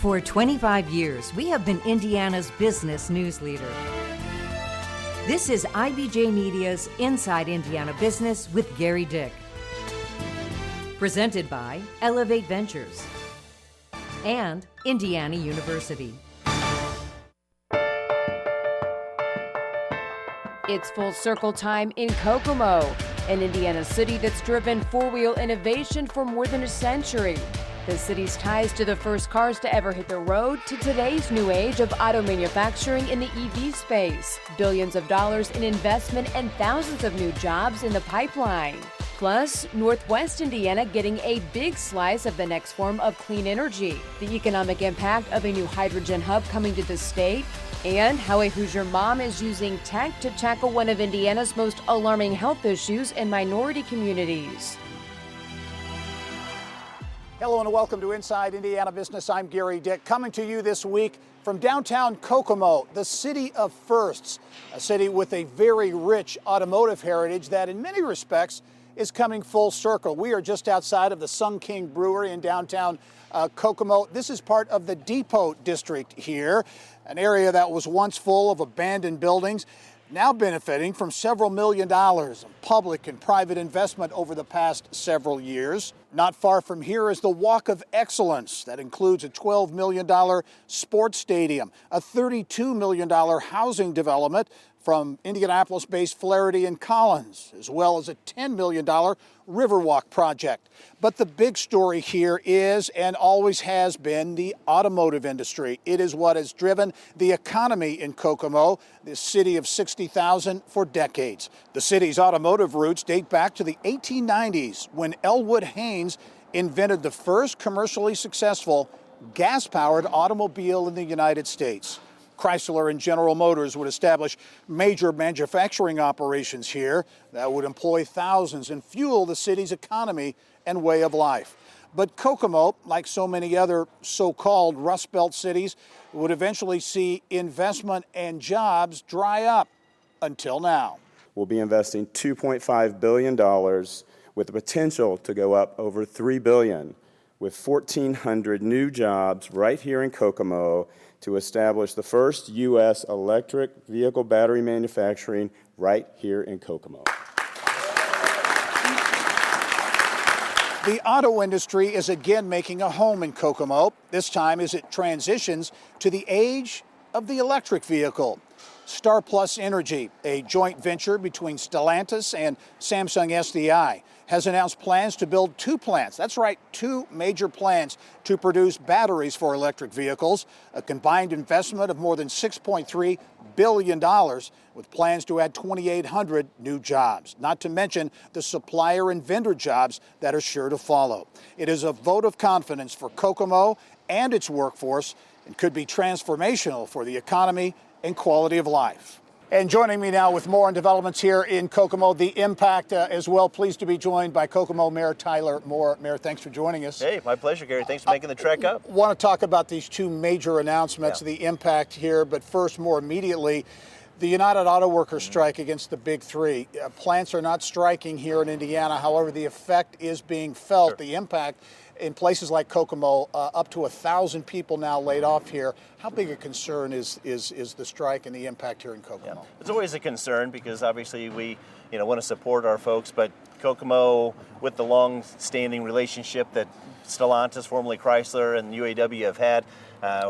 For 25 years, we have been Indiana's business news leader. This is IBJ Media's Inside Indiana Business with Gary Dick. Presented by Elevate Ventures and Indiana University. It's full circle time in Kokomo, an Indiana city that's driven four-wheel innovation for more than a century. The city's ties to the first cars to ever hit the road to today's new age of auto manufacturing in the EV space. Billions of dollars in investment and thousands of new jobs in the pipeline. Plus, Northwest Indiana getting a big slice of the next form of clean energy, the economic impact of a new hydrogen hub coming to the state, and how a Hoosier mom is using tech to tackle one of Indiana's most alarming health issues in minority communities. Hello and welcome to Inside Indiana Business. I'm Gary Dick, coming to you this week from downtown Kokomo, the city of firsts, a city with a very rich automotive heritage that in many respects is coming full circle. We are just outside of the Sun King Brewery in downtown Kokomo. This is part of the Depot District here, an area that was once full of abandoned buildings, now benefiting from several $1 million of public and private investment over the past several years. Not far from here is the Walk of Excellence that includes a $12 million sports stadium, a $32 million housing development from Indianapolis-based Flaherty and Collins, as well as a $10 million Riverwalk project. But the big story here is, and always has been, the automotive industry. It is what has driven the economy in Kokomo, this city of 60,000, for decades. The city's automotive roots date back to the 1890s when Elwood Haynes invented the first commercially successful gas-powered automobile in the United States. Chrysler and General Motors would establish major manufacturing operations here that would employ thousands and fuel the city's economy and way of life. But Kokomo, like so many other so-called Rust Belt cities, would eventually see investment and jobs dry up until now. We'll be investing $2.5 billion with the potential to go up over $3 billion, with 1,400 new jobs right here in Kokomo to establish the first U.S. electric vehicle battery manufacturing right here in Kokomo. The auto industry is again making a home in Kokomo, this time as it transitions to the age of the electric vehicle. Star Plus Energy, a joint venture between Stellantis and Samsung SDI, has announced plans to build two plants. That's right, two major plants to produce batteries for electric vehicles, a combined investment of more than $6.3 billion, with plans to add 2,800 new jobs, not to mention the supplier and vendor jobs that are sure to follow. It is a vote of confidence for Kokomo and its workforce and could be transformational for the economy and quality of life. And joining me now with more on developments here in Kokomo, the impact as well. Pleased to be joined by Kokomo Mayor Tyler Moore. Mayor, thanks for joining us. Hey, my pleasure, Gary. Thanks for making the trek up. Want to talk about these two major announcements, the impact here, but first, more immediately, the United Auto Workers strike against the Big Three. Plants are not striking here in Indiana. However, the effect is being felt. Sure. The impact in places like Kokomo, up to 1,000 people now laid off here. How big a concern is the strike and the impact here in Kokomo? Yeah. It's always a concern because obviously we want to support our folks, but Kokomo, with the long-standing relationship that Stellantis, formerly Chrysler, and UAW have had,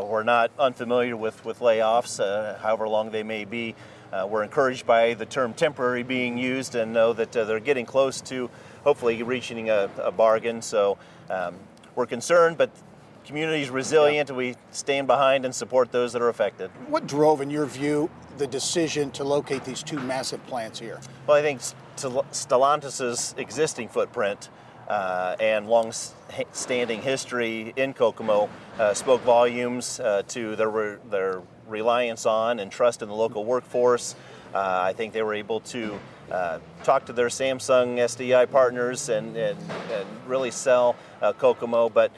we're not unfamiliar with layoffs, however long they may be. We're encouraged by the term temporary being used and know that they're getting close to hopefully reaching a bargain. So we're concerned, but community's resilient, and we stand behind and support those that are affected. What drove, in your view, the decision to locate these two massive plants here? Well, I think Stellantis' existing footprint and long-standing history in Kokomo spoke volumes to their reliance on and trust in the local workforce. I think they were able to talk to their Samsung SDI partners and really sell Kokomo. But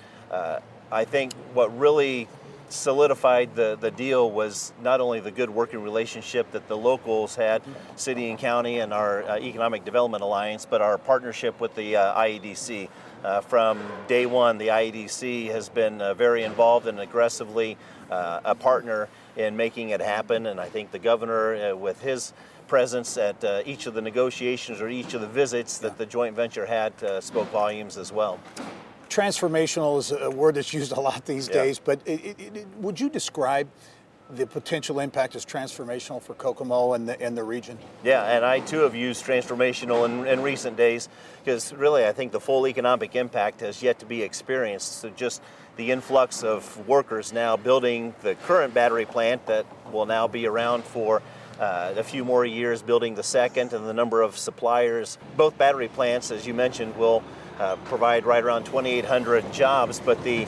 I think what really solidified the deal was not only the good working relationship that the locals had, city and county, and our Economic Development Alliance, but our partnership with the IEDC. From day one, the IEDC has been very involved and aggressively a partner in making it happen, and I think the governor, with his presence at each of the negotiations or each of the visits that the joint venture had, spoke volumes as well. Transformational is a word that's used a lot these days, but would you describe the potential impact as transformational for Kokomo and the region? Yeah, and I too have used transformational in recent days, because really I think the full economic impact has yet to be experienced. So just the influx of workers now building the current battery plant that will now be around for a few more years, building the second, and the number of suppliers. Both battery plants, as you mentioned, will provide right around 2,800 jobs, but the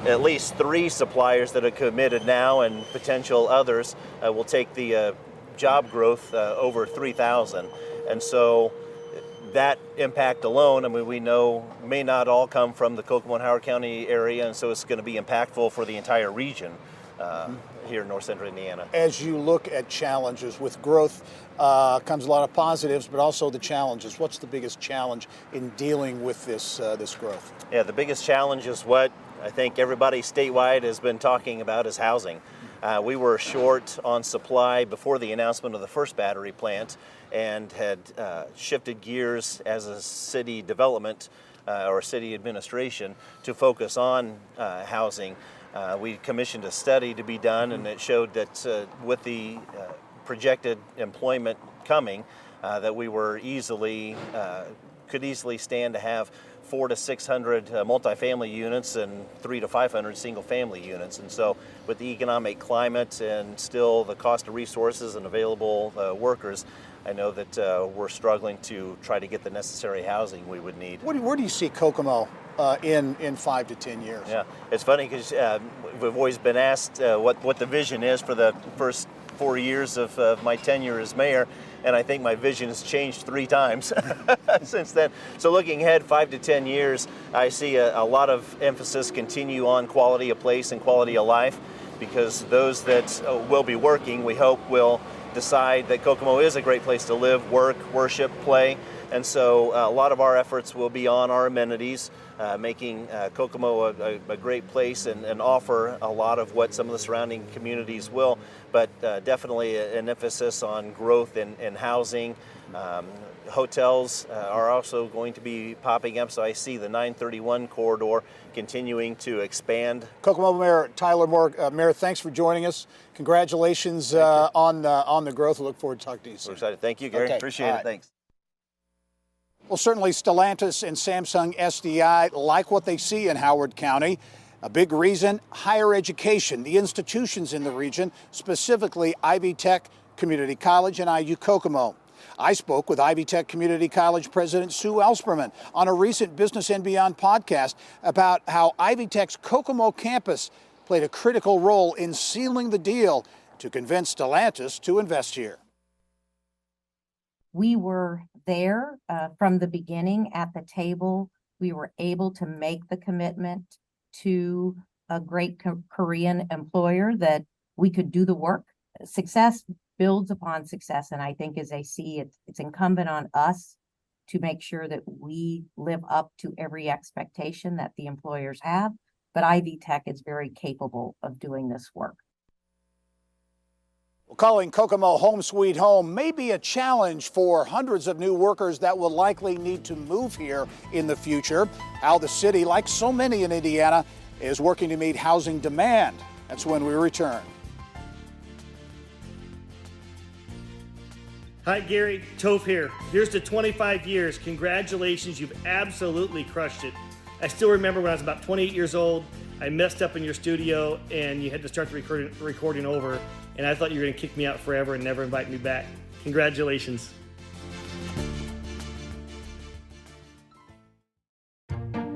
at least 3 suppliers that are committed now and potential others will take the job growth over 3,000. And so that impact alone, I mean, we know may not all come from the Kokomo and Howard County area, and so it's going to be impactful for the entire region here in north central Indiana. As you look at challenges with growth, comes a lot of positives, but also the challenges. What's the biggest challenge in dealing with this growth? Yeah, the biggest challenge is what I think everybody statewide has been talking about, is housing. We were short on supply before the announcement of the first battery plant, and had shifted gears as a city development or city administration to focus on housing. We commissioned a study to be done, and it showed that with the projected employment coming, that we were could easily stand to have 400 to 600 multifamily units and 300 to 500 single-family units. And so with the economic climate and still the cost of resources and available workers, I know that we're struggling to try to get the necessary housing we would need. Where do you see Kokomo in 5 to 10 years? Yeah, it's funny because we've always been asked what the vision is for the first 4 years of my tenure as mayor, and I think my vision has changed 3 times since then. So looking ahead 5 to 10 years, I see a lot of emphasis continue on quality of place and quality of life, because those that will be working, we hope, will decide that Kokomo is a great place to live, work, worship, play. And so a lot of our efforts will be on our amenities, making Kokomo a great place and offer a lot of what some of the surrounding communities will, but definitely an emphasis on growth in housing. Hotels are also going to be popping up, so I see the 931 corridor continuing to expand. Kokomo Mayor Tyler Moore, Mayor, thanks for joining us. Congratulations on the growth. We look forward to talking to you soon. We're excited. Thank you, Gary. Okay. Appreciate it. Thanks. Well, certainly Stellantis and Samsung SDI like what they see in Howard County. A big reason, higher education, the institutions in the region, specifically Ivy Tech Community College and IU Kokomo. I spoke with Ivy Tech Community College President Sue Ellspermann on a recent Business and Beyond podcast about how Ivy Tech's Kokomo campus played a critical role in sealing the deal to convince Stellantis to invest here. We were there from the beginning at the table. We were able to make the commitment to a great Korean employer that we could do the work. Success builds upon success, and I think as I see it, it's incumbent on us to make sure that we live up to every expectation that the employers have. But Ivy Tech is very capable of doing this work. Well, calling Kokomo home sweet home may be a challenge for hundreds of new workers that will likely need to move here in the future. How the city, like so many in Indiana, is working to meet housing demand. That's when we return. Hi, Gary. Toph here. Here's to 25 years. Congratulations. You've absolutely crushed it. I still remember when I was about 28 years old, I messed up in your studio and you had to start the recording over, and I thought you were going to kick me out forever and never invite me back. Congratulations.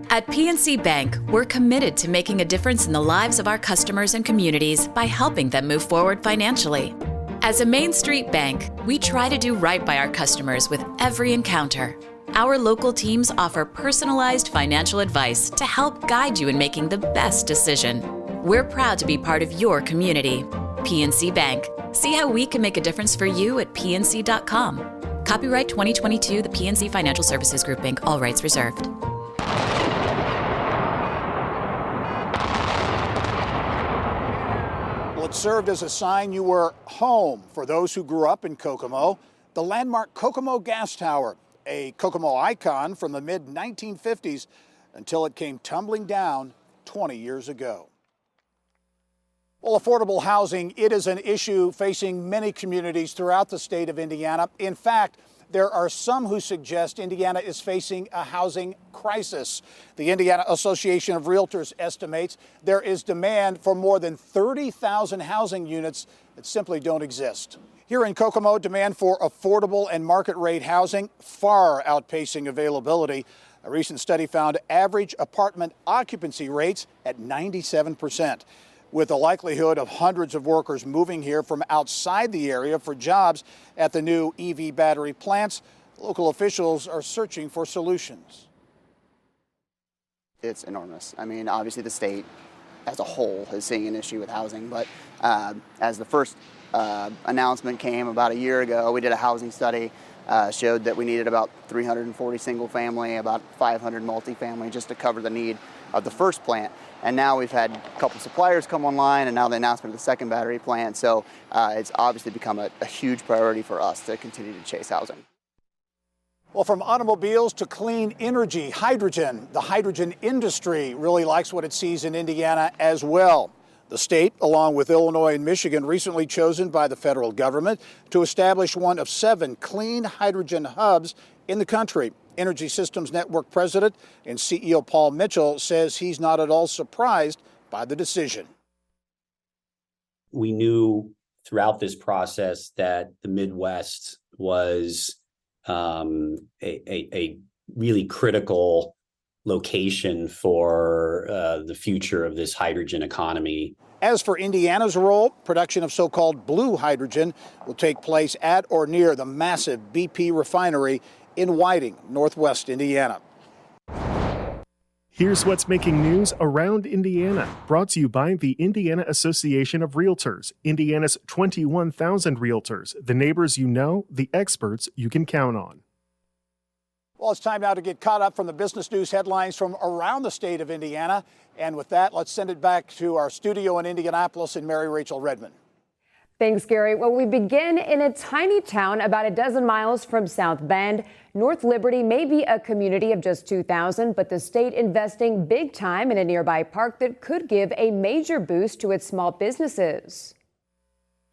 At PNC Bank, we're committed to making a difference in the lives of our customers and communities by helping them move forward financially. As a Main Street bank, we try to do right by our customers with every encounter. Our local teams offer personalized financial advice to help guide you in making the best decision. We're proud to be part of your community. PNC Bank. See how we can make a difference for you at pnc.com. Copyright 2022, the PNC Financial Services Group, Inc., all rights reserved. It served as a sign you were home for those who grew up in Kokomo. The landmark Kokomo gas tower, a Kokomo icon from the mid-1950s until it came tumbling down 20 years ago. Well, affordable housing, it is an issue facing many communities throughout the state of Indiana. In fact, there are some who suggest Indiana is facing a housing crisis. The Indiana Association of Realtors estimates there is demand for more than 30,000 housing units that simply don't exist. Here in Kokomo, demand for affordable and market rate housing far outpacing availability. A recent study found average apartment occupancy rates at 97%. With the likelihood of hundreds of workers moving here from outside the area for jobs at the new EV battery plants, local officials are searching for solutions. It's enormous. I mean, obviously the state as a whole is seeing an issue with housing, but as the first announcement came about a year ago, we did a housing study, showed that we needed about 340 single family, about 500 multifamily just to cover the need of the first plant. And now we've had a couple suppliers come online, and now the announcement of the second battery plant. So it's obviously become a huge priority for us to continue to chase housing. Well, from automobiles to clean energy, hydrogen, the hydrogen industry really likes what it sees in Indiana as well. The state, along with Illinois and Michigan, recently chosen by the federal government to establish one of 7 clean hydrogen hubs in the country. Energy Systems Network President and CEO Paul Mitchell says he's not at all surprised by the decision. We knew throughout this process that the Midwest was a really critical location for the future of this hydrogen economy. As for Indiana's role, production of so-called blue hydrogen will take place at or near the massive BP refinery in Whiting, northwest Indiana. Here's what's making news around Indiana, brought to you by the Indiana Association of Realtors, Indiana's 21,000 realtors, the neighbors you know, the experts you can count on. Well, it's time now to get caught up from the business news headlines from around the state of Indiana. And with that, let's send it back to our studio in Indianapolis and Mary Rachel Redmond. Thanks, Gary. Well, we begin in a tiny town about a dozen miles from South Bend. North Liberty may be a community of just 2,000, but the state investing big time in a nearby park that could give a major boost to its small businesses.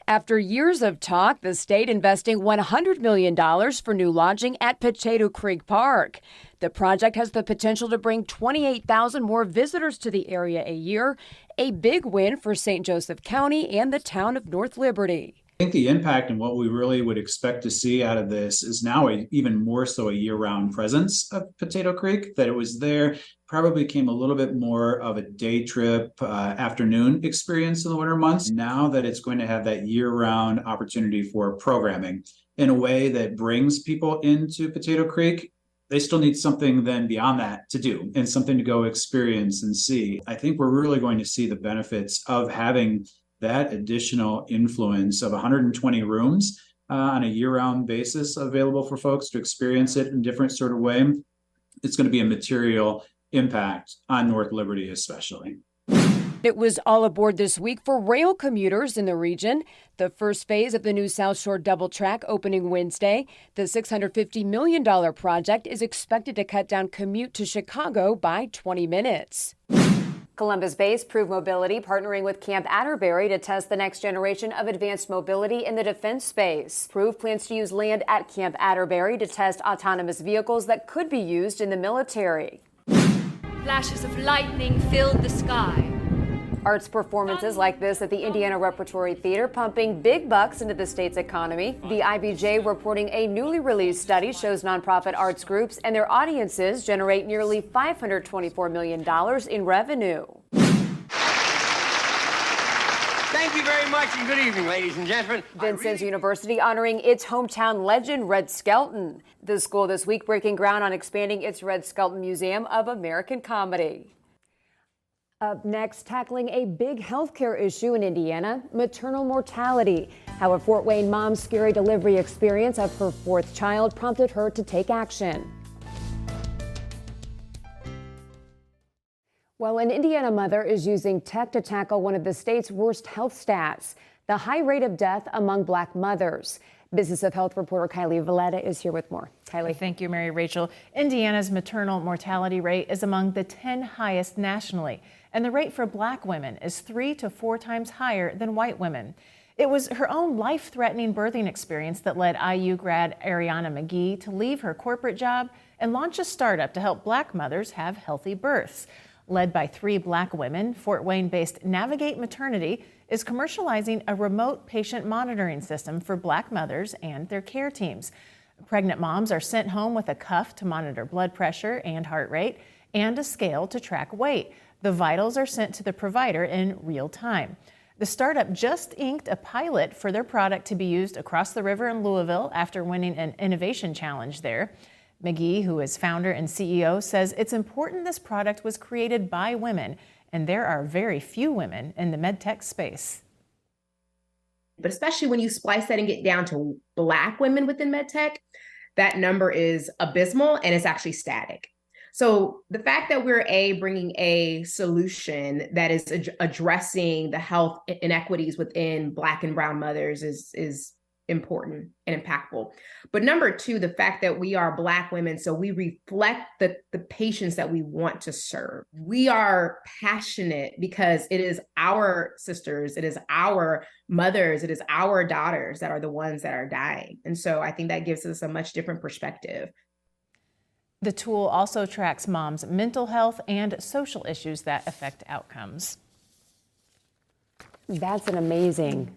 After years of talk, the state investing $100 million for new lodging at Potato Creek Park. The project has the potential to bring 28,000 more visitors to the area a year, a big win for St. Joseph County and the town of North Liberty. I think the impact and what we really would expect to see out of this is now even more so a year-round presence of Potato Creek, that it was there, probably became a little bit more of a day trip, afternoon experience in the winter months. Now that it's going to have that year-round opportunity for programming in a way that brings people into Potato Creek, they still need something then beyond that to do and something to go experience and see. I think we're really going to see the benefits of having that additional influence of 120 rooms on a year-round basis available for folks to experience it in different sort of way. It's going to be a material impact on North Liberty especially. It was all aboard this week for rail commuters in the region. The first phase of the new South Shore double track opening Wednesday. The $650 million project is expected to cut down commute to Chicago by 20 minutes. Columbus-based Prove Mobility partnering with Camp Atterbury to test the next generation of advanced mobility in the defense space. Prove plans to use land at Camp Atterbury to test autonomous vehicles that could be used in the military. Flashes of lightning filled the sky. Arts performances like this at the Indiana Repertory Theater pumping big bucks into the state's economy. The IBJ reporting a newly released study shows nonprofit arts groups and their audiences generate nearly $524 million in revenue. Thank you very much and good evening, ladies and gentlemen. Vincennes University honoring its hometown legend, Red Skelton. The school this week breaking ground on expanding its Red Skelton Museum of American Comedy. Up next, tackling a big healthcare issue in Indiana, maternal mortality. How a Fort Wayne mom's scary delivery experience of her 4th child prompted her to take action. Well, Well, an Indiana mother is using tech to tackle one of the state's worst health stats, the high rate of death among Black mothers. Business of Health reporter Kylie Valletta is here with more. Kylie. Thank you, Mary Rachel. Indiana's maternal mortality rate is among the 10 highest nationally, and the rate for Black women is 3 to 4 times higher than white women. It was her own life-threatening birthing experience that led IU grad Ariana McGee to leave her corporate job and launch a startup to help Black mothers have healthy births. Led by 3 Black women, Fort Wayne-based Navigate Maternity is commercializing a remote patient monitoring system for Black mothers and their care teams. Pregnant moms are sent home with a cuff to monitor blood pressure and heart rate and a scale to track weight. The vitals are sent to the provider in real time. The startup just inked a pilot for their product to be used across the river in Louisville after winning an innovation challenge there. McGee, who is founder and CEO, says it's important this product was created by women, and there are very few women in the medtech space. But especially when you splice that and get down to Black women within medtech, that number is abysmal and it's actually static. So the fact that we're bringing a solution that is addressing the health inequities within Black and brown mothers is important and impactful. But number 2, the fact that we are Black women, so we reflect the patients that we want to serve. We are passionate because it is our sisters, it is our mothers, it is our daughters that are the ones that are dying. And so I think that gives us a much different perspective. The tool also tracks moms' mental health and social issues that affect outcomes. That's an amazing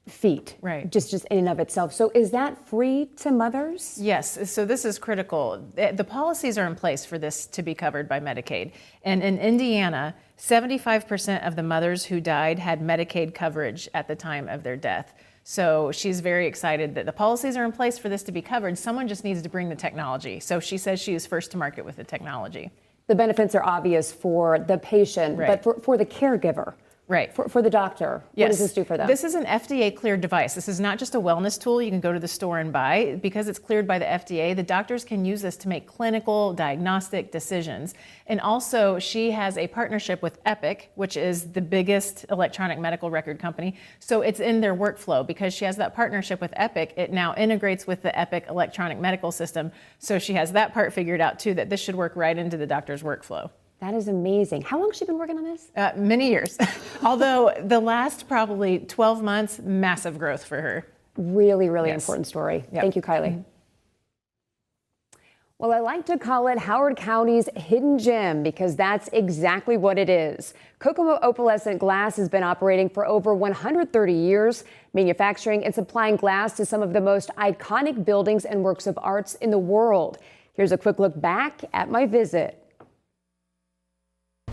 feat, right? Just in and of itself. So is that free to mothers? Yes, so this is critical. The policies are in place for this to be covered by Medicaid. And in Indiana, 75% of the mothers who died had Medicaid coverage at the time of their death. So she's very excited that the policies are in place for this to be covered. Someone just needs to bring the technology. So she says she is first to market with the technology. The benefits are obvious for the patient, right, but for the caregiver. Right. For the doctor, yes. What does this do for them? This is an FDA-cleared device. This is not just a wellness tool you can go to the store and buy. Because it's cleared by the FDA, the doctors can use this to make clinical diagnostic decisions. And also, she has a partnership with Epic, which is the biggest electronic medical record company. So it's in their workflow. Because she has that partnership with Epic, it now integrates with the Epic electronic medical system. So she has that part figured out, too, that this should work right into the doctor's workflow. That is amazing. How long has she been working on this? Many years. Although the last probably 12 months, massive growth for her. Really, really important story. Yep. Thank you, Kylie. Well, I like to call it Howard County's hidden gem because that's exactly what it is. Kokomo Opalescent Glass has been operating for over 130 years, manufacturing and supplying glass to some of the most iconic buildings and works of arts in the world. Here's a quick look back at my visit.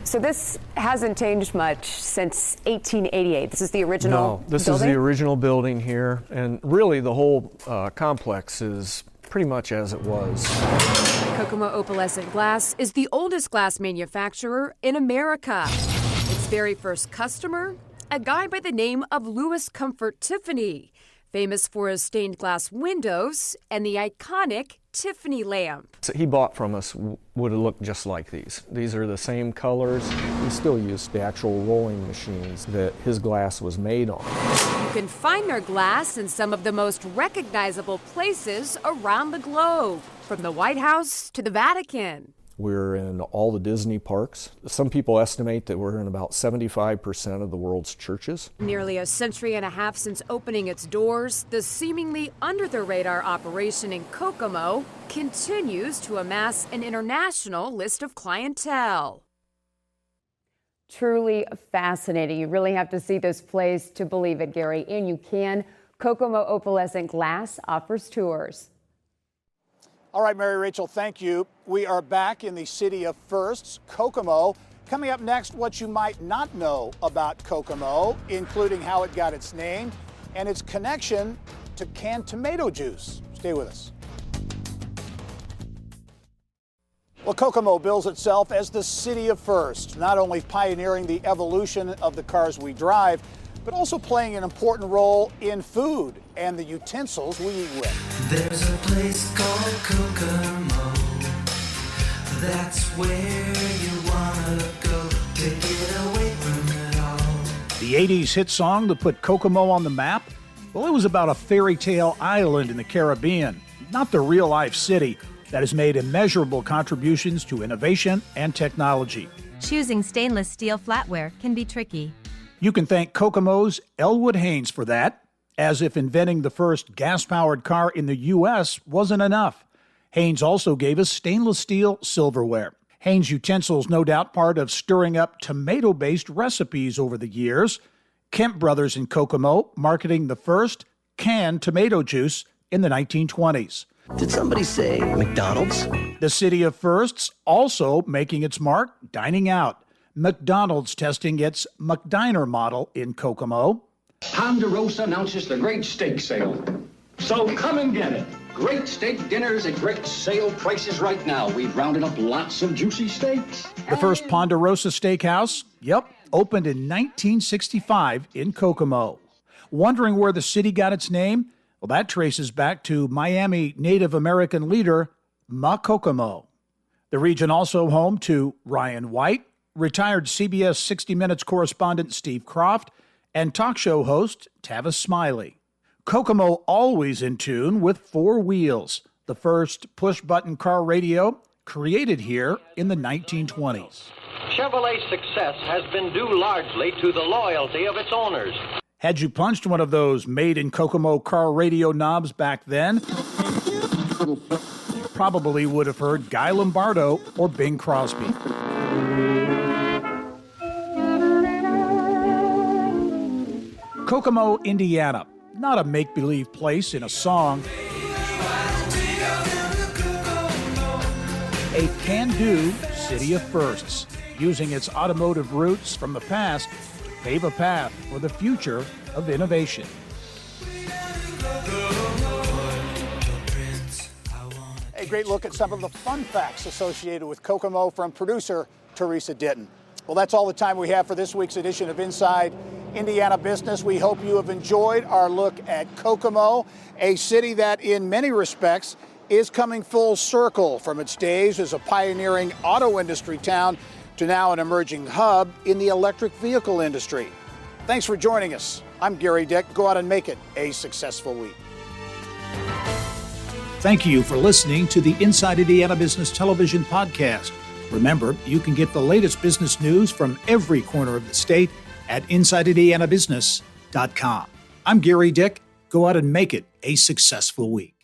So this hasn't changed much since 1888. This is the original No, this building? is the original building here. And really the whole complex is pretty much as it was. Kokomo Opalescent Glass is the oldest glass manufacturer in America. Its very first customer, a guy by the name of Louis Comfort Tiffany, famous for his stained glass windows and the iconic Tiffany lamp. So he bought from us would have looked just like these. These are the same colors. We still use the actual rolling machines that his glass was made on. You can find their glass in some of the most recognizable places around the globe, from the White House to the Vatican. We're in all the Disney parks. Some people estimate that we're in about 75% of the world's churches. Nearly a century and a half since opening its doors, the seemingly under-the-radar operation in Kokomo continues to amass an international list of clientele. Truly fascinating. You really have to see this place to believe it, Gary. And you can. Kokomo Opalescent Glass offers tours. All right, Mary Rachel, thank you. We are back in the city of firsts, Kokomo. Coming up next, what you might not know about Kokomo, including how it got its name and its connection to canned tomato juice. Stay with us. Well, Kokomo bills itself as the city of firsts, not only pioneering the evolution of the cars we drive, but also playing an important role in food and the utensils we eat with. There's a place called Kokomo, that's where you wanna go. The 80s hit song that put Kokomo on the map? Well, it was about a fairy tale island in the Caribbean, not the real-life city that has made immeasurable contributions to innovation and technology. Choosing stainless steel flatware can be tricky. You can thank Kokomo's Elwood Haynes for that, as if inventing the first gas-powered car in the U.S. wasn't enough. Haynes also gave us stainless steel silverware. Haynes utensils, no doubt part of stirring up tomato-based recipes over the years. Kemp Brothers in Kokomo marketing the first canned tomato juice in the 1920s. Did somebody say McDonald's? The city of firsts also making its mark dining out. McDonald's testing its McDiner model in Kokomo. Ponderosa announces the great steak sale. So come and get it. Great steak dinners at great sale prices right now. We've rounded up lots of juicy steaks. The first Ponderosa Steakhouse, opened in 1965 in Kokomo. Wondering where the city got its name? Well, that traces back to Miami Native American leader Ma Kokomo. The region also home to Ryan White, retired CBS 60 Minutes correspondent Steve Kroft, and talk show host Tavis Smiley. Kokomo always in tune with Four Wheels, the first push-button car radio created here in the 1920s. Chevrolet's success has been due largely to the loyalty of its owners. Had you punched one of those made-in-Kokomo car radio knobs back then, you probably would have heard Guy Lombardo or Bing Crosby. Kokomo, Indiana. Not a make-believe place in a song. A can-do city of firsts, using its automotive roots from the past to pave a path for the future of innovation. A great look at some of the fun facts associated with Kokomo from producer Teresa Ditton. Well, that's all the time we have for this week's edition of Inside Indiana Business. We hope you have enjoyed our look at Kokomo, a city that in many respects is coming full circle from its days as a pioneering auto industry town to now an emerging hub in the electric vehicle industry. Thanks for joining us. I'm Gary Dick. Go out and make it a successful week. Thank you for listening to the Inside Indiana Business Television podcast. Remember, you can get the latest business news from every corner of the state at InsideIndianaBusiness.com. I'm Gary Dick. Go out and make it a successful week.